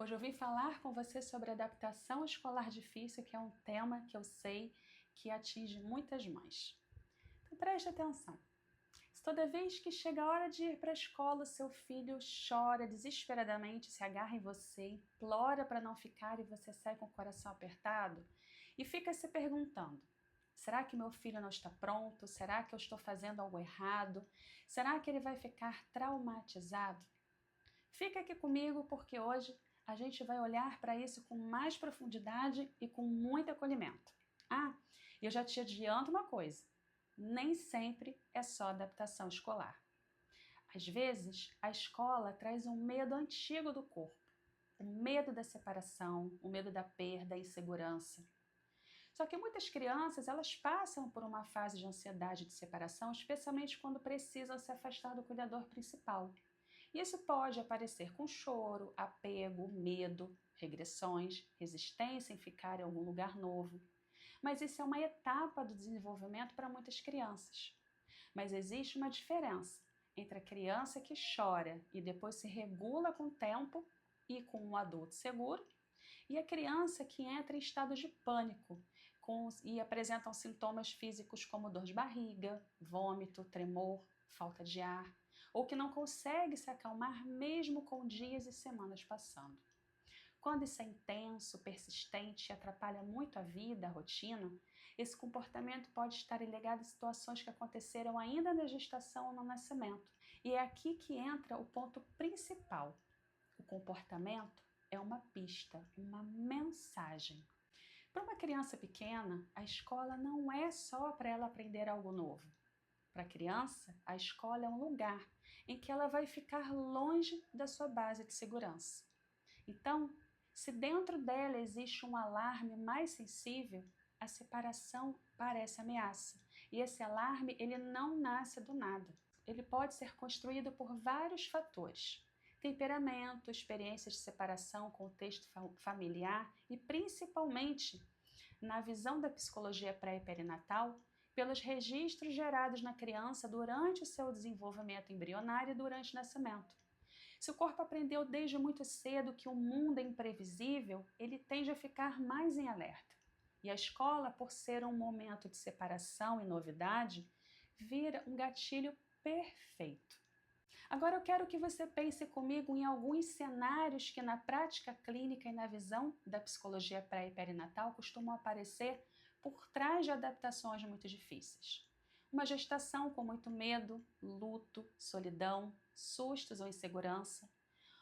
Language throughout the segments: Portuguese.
Hoje eu vim falar com você sobre adaptação escolar difícil, que é um tema que eu sei que atinge muitas mães. Então preste atenção. Se toda vez que chega a hora de ir para a escola, o seu filho chora desesperadamente, se agarra em você, implora para não ficar e você sai com o coração apertado e fica se perguntando: será que meu filho não está pronto? Será que eu estou fazendo algo errado? Será que ele vai ficar traumatizado? Fica aqui comigo porque hoje a gente vai olhar para isso com mais profundidade e com muito acolhimento. Eu já te adianto uma coisa: nem sempre é só adaptação escolar. Às vezes, a escola traz um medo antigo do corpo, o medo da separação, o medo da perda, a insegurança. Só que muitas crianças, elas passam por uma fase de ansiedade de separação, especialmente quando precisam se afastar do cuidador principal. Isso pode aparecer com choro, apego, medo, regressões, resistência em ficar em algum lugar novo. Mas isso é uma etapa do desenvolvimento para muitas crianças. Mas existe uma diferença entre a criança que chora e depois se regula com o tempo e com um adulto seguro, e a criança que entra em estado de pânico e apresentam sintomas físicos como dor de barriga, vômito, tremor, falta de ar, ou que não consegue se acalmar mesmo com dias e semanas passando. Quando isso é intenso, persistente e atrapalha muito a vida, a rotina, esse comportamento pode estar ligado a situações que aconteceram ainda na gestação ou no nascimento. E é aqui que entra o ponto principal. O comportamento é uma pista, uma mensagem. Para uma criança pequena, a escola não é só para ela aprender algo novo. Para a criança, a escola é um lugar em que ela vai ficar longe da sua base de segurança. Então, se dentro dela existe um alarme mais sensível, a separação parece ameaça. E esse alarme, ele não nasce do nada. Ele pode ser construído por vários fatores: temperamento, experiências de separação, contexto familiar e, principalmente, na visão da psicologia pré e perinatal, pelos registros gerados na criança durante o seu desenvolvimento embrionário e durante o nascimento. Se o corpo aprendeu desde muito cedo que o mundo é imprevisível, ele tende a ficar mais em alerta. E a escola, por ser um momento de separação e novidade, vira um gatilho perfeito. Agora eu quero que você pense comigo em alguns cenários que na prática clínica e na visão da psicologia pré e perinatal costumam aparecer por trás de adaptações muito difíceis. Uma gestação com muito medo, luto, solidão, sustos ou insegurança.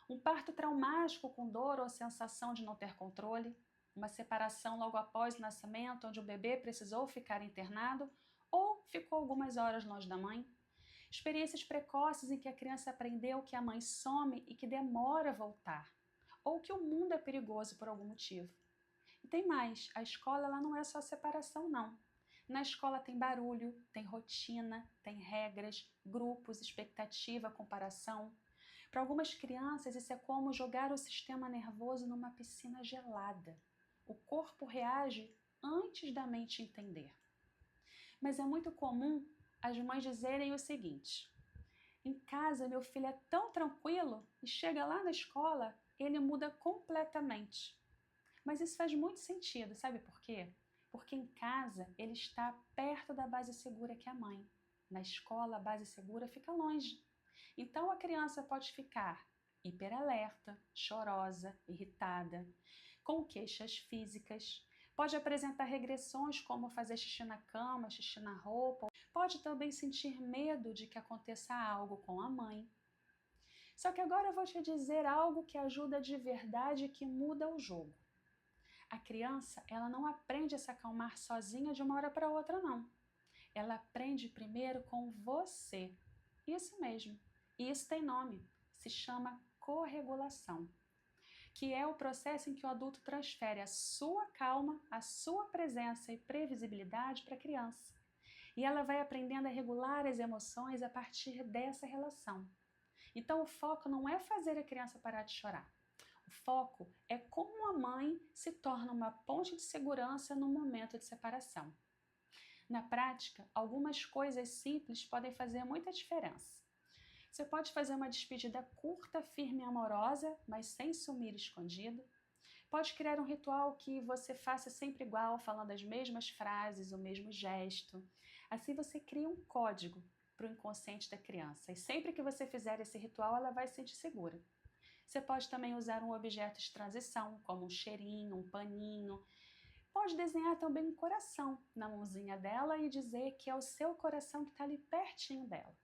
Um parto traumático com dor ou sensação de não ter controle. Uma separação logo após o nascimento, onde o bebê precisou ficar internado ou ficou algumas horas longe da mãe. Experiências precoces em que a criança aprendeu que a mãe some e que demora a voltar, ou que o mundo é perigoso por algum motivo. E tem mais, a escola ela não é só separação, não. Na escola tem barulho, tem rotina, tem regras, grupos, expectativa, comparação. Para algumas crianças isso é como jogar o sistema nervoso numa piscina gelada. O corpo reage antes da mente entender. Mas é muito comum as mães dizerem o seguinte: em casa meu filho é tão tranquilo e chega lá na escola, ele muda completamente. Mas isso faz muito sentido, sabe por quê? Porque em casa ele está perto da base segura que é a mãe. Na escola a base segura fica longe. Então a criança pode ficar hiperalerta, chorosa, irritada, com queixas físicas, pode apresentar regressões como fazer xixi na cama, xixi na roupa, pode também sentir medo de que aconteça algo com a mãe. Só que agora eu vou te dizer algo que ajuda de verdade e que muda o jogo. A criança, ela não aprende a se acalmar sozinha de uma hora para outra, não. Ela aprende primeiro com você. Isso mesmo. E isso tem nome. Se chama corregulação, que é o processo em que o adulto transfere a sua calma, a sua presença e previsibilidade para a criança. E ela vai aprendendo a regular as emoções a partir dessa relação. Então o foco não é fazer a criança parar de chorar. O foco é como a mãe se torna uma ponte de segurança no momento de separação. Na prática, algumas coisas simples podem fazer muita diferença. Você pode fazer uma despedida curta, firme e amorosa, mas sem sumir escondido. Pode criar um ritual que você faça sempre igual, falando as mesmas frases, o mesmo gesto. Assim você cria um código para o inconsciente da criança. E sempre que você fizer esse ritual, ela vai se sentir segura. Você pode também usar um objeto de transição, como um cheirinho, um paninho. Pode desenhar também um coração na mãozinha dela e dizer que é o seu coração que está ali pertinho dela.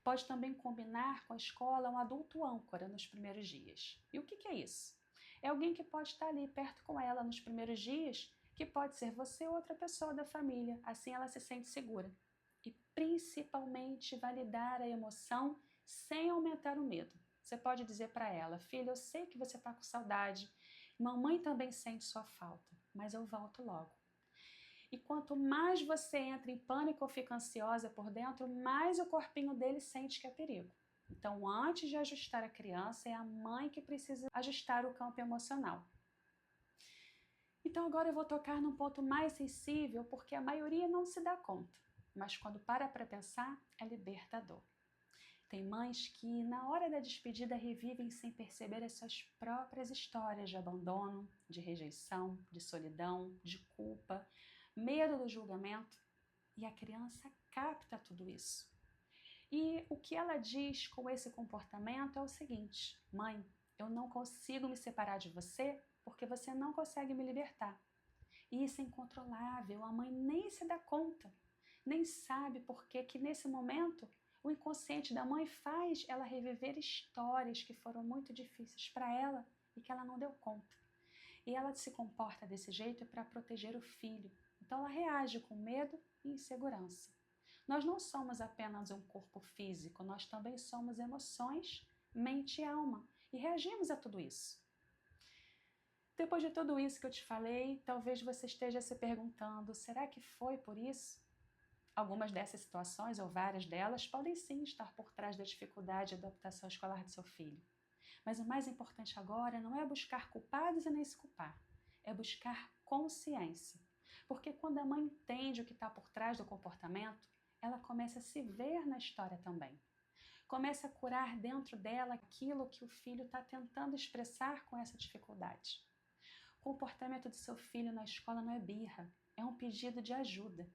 Pode também combinar com a escola um adulto âncora nos primeiros dias. E o que é isso? É alguém que pode estar ali perto com ela nos primeiros dias, que pode ser você ou outra pessoa da família, assim ela se sente segura. E principalmente validar a emoção sem aumentar o medo. Você pode dizer para ela: filha, eu sei que você está com saudade, mamãe também sente sua falta, mas eu volto logo. E quanto mais você entra em pânico ou fica ansiosa por dentro, mais o corpinho dele sente que é perigo. Então, antes de ajustar a criança, é a mãe que precisa ajustar o campo emocional. Então, agora eu vou tocar num ponto mais sensível, porque a maioria não se dá conta, mas quando para pensar, é libertador. Tem mães que, na hora da despedida, revivem sem perceber as suas próprias histórias de abandono, de rejeição, de solidão, de culpa, medo do julgamento, e a criança capta tudo isso. E o que ela diz com esse comportamento é o seguinte: mãe, eu não consigo me separar de você porque você não consegue me libertar. E isso é incontrolável, a mãe nem se dá conta, nem sabe por que nesse momento o inconsciente da mãe faz ela reviver histórias que foram muito difíceis para ela e que ela não deu conta. E ela se comporta desse jeito para proteger o filho. Então ela reage com medo e insegurança. Nós não somos apenas um corpo físico, nós também somos emoções, mente e alma. E reagimos a tudo isso. Depois de tudo isso que eu te falei, talvez você esteja se perguntando: será que foi por isso? Algumas dessas situações, ou várias delas, podem sim estar por trás da dificuldade de adaptação escolar de seu filho. Mas o mais importante agora não é buscar culpados e nem se culpar, é buscar consciência. Porque quando a mãe entende o que está por trás do comportamento, ela começa a se ver na história também. Começa a curar dentro dela aquilo que o filho está tentando expressar com essa dificuldade. O comportamento do seu filho na escola não é birra, é um pedido de ajuda.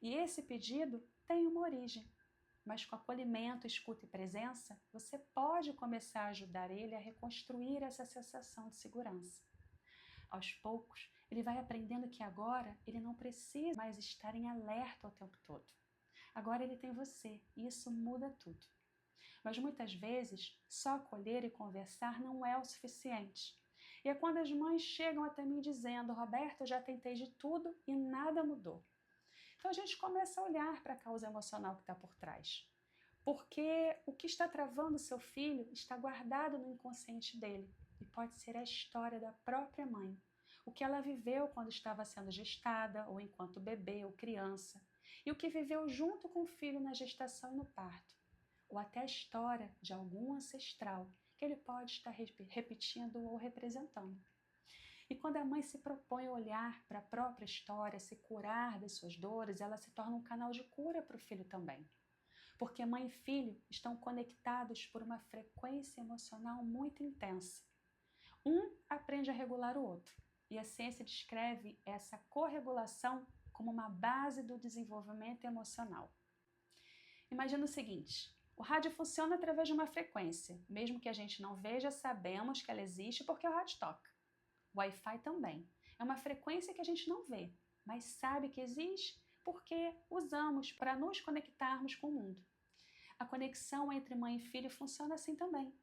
E esse pedido tem uma origem. Mas com acolhimento, escuta e presença, você pode começar a ajudar ele a reconstruir essa sensação de segurança. Aos poucos, ele vai aprendendo que agora ele não precisa mais estar em alerta o tempo todo. Agora ele tem você e isso muda tudo. Mas muitas vezes, só acolher e conversar não é o suficiente. E é quando as mães chegam até mim dizendo: Roberta, eu já tentei de tudo e nada mudou. Então a gente começa a olhar para a causa emocional que está por trás. Porque o que está travando seu filho está guardado no inconsciente dele. E pode ser a história da própria mãe. O que ela viveu quando estava sendo gestada, ou enquanto bebê ou criança. E o que viveu junto com o filho na gestação e no parto. Ou até a história de algum ancestral que ele pode estar repetindo ou representando. E quando a mãe se propõe a olhar para a própria história, se curar das suas dores, ela se torna um canal de cura para o filho também. Porque mãe e filho estão conectados por uma frequência emocional muito intensa. Um aprende a regular o outro. E a ciência descreve essa corregulação como uma base do desenvolvimento emocional. Imagina o seguinte: o rádio funciona através de uma frequência. Mesmo que a gente não veja, sabemos que ela existe porque o rádio toca. O Wi-Fi também. É uma frequência que a gente não vê, mas sabe que existe porque usamos para nos conectarmos com o mundo. A conexão entre mãe e filho funciona assim também.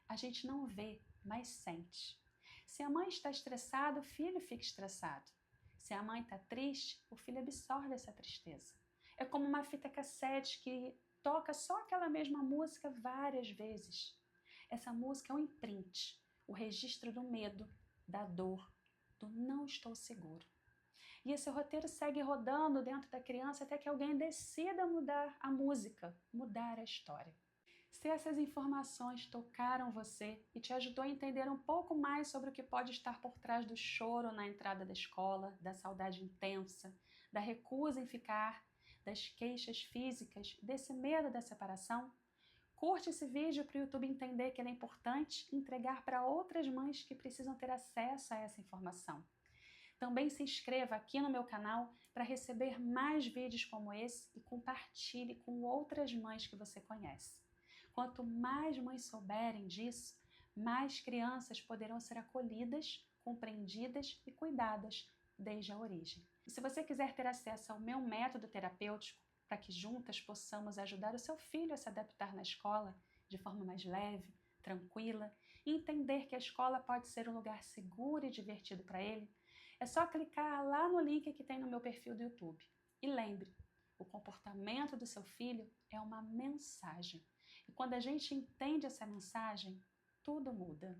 A gente não vê, mas sente. Se a mãe está estressada, o filho fica estressado. Se a mãe está triste, o filho absorve essa tristeza. É como uma fita cassete que toca só aquela mesma música várias vezes. Essa música é um imprint, o registro do medo, da dor, do não estou seguro. E esse roteiro segue rodando dentro da criança até que alguém decida mudar a música, mudar a história. Se essas informações tocaram você e te ajudou a entender um pouco mais sobre o que pode estar por trás do choro na entrada da escola, da saudade intensa, da recusa em ficar, das queixas físicas, desse medo da separação, Curte esse vídeo para o YouTube entender que ele é importante e entregar para outras mães que precisam ter acesso a essa informação. Também se inscreva aqui no meu canal para receber mais vídeos como esse e compartilhe com outras mães que você conhece. Quanto mais mães souberem disso, mais crianças poderão ser acolhidas, compreendidas e cuidadas desde a origem. E se você quiser ter acesso ao meu método terapêutico, para que juntas possamos ajudar o seu filho a se adaptar na escola de forma mais leve, tranquila, e entender que a escola pode ser um lugar seguro e divertido para ele, é só clicar lá no link que tem no meu perfil do YouTube. E lembre, o comportamento do seu filho é uma mensagem. E quando a gente entende essa mensagem, tudo muda.